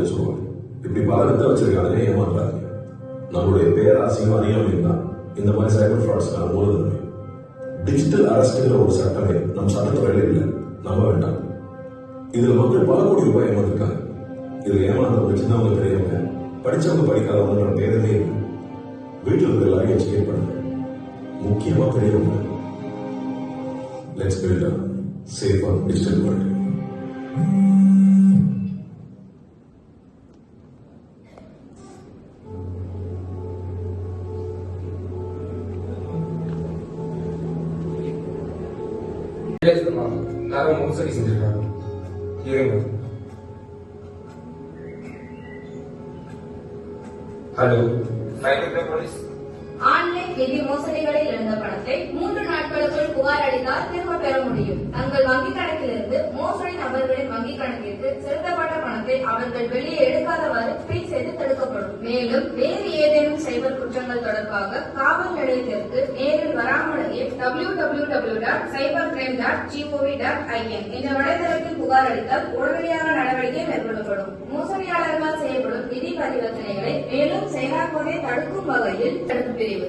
அப்படின்னு சொல்லுவாங்க. இப்படி பல வித்த வச்சிருக்காங்க, ஏமாத்துறாங்க. நம்மளுடைய பேராசையும் அறியாமையும் தான் இந்த மாதிரி சைபர் ஃப்ராட்ஸ்க்கான மூலதனமே. டிஜிட்டல் அரெஸ்ட்ங்கிற ஒரு சட்டமே நம் சட்டத்துறையில இல்லை, நம்ப வேண்டாம். இதுல மக்கள் பல கோடி ரூபாய் ஏமாத்திருக்காங்க. இதுல ஏமாந்தவங்க சின்னவங்க பெரியவங்க, படிச்சவங்க படிக்காதவங்க பேருமே இருக்கு. வீட்டில் இருக்கிற எல்லாரையும் எச்சரிக்கை பண்ணுங்க, முக்கியமா பெரியவங்க. Let's build a safer digital world. யாரும் மோசடி செஞ்சிருக்காங்க. Hello, police. ஆன்லைன் நிதி மோசடிகளில் இழந்த பணத்தை 3 நாட்களுக்குள் புகார் அளித்தால் திரும்ப பெற முடியும். தங்கள் வங்கிக் கணக்கிலிருந்து மோசடி நபர்களின் வங்கிக் கணக்கிற்கு செலுத்தப்பட்ட பணத்தை அவர்கள் வெளியே எடுக்காதவாறு ஃப்ரீஸ் செய்து தடுக்கப்படும். மேலும் வேறு ஏதேனும் சைபர் குற்றங்கள் தொடர்பாக காவல் நிலையத்திற்கு நேரில் வராமலேயே www.cybercrime.gov.in என்ற வலைதளத்தில் புகார் அளித்தால் உடனடியாக நடவடிக்கை மேற்கொள்ளப்படும். மோசடியாளர்களால் செய்யப்படும் நிதி பரிவர்த்தனைகளை மேலும் செயலாக்குவதை தடுக்கும் வகையில் தடுப்பு பிரிவு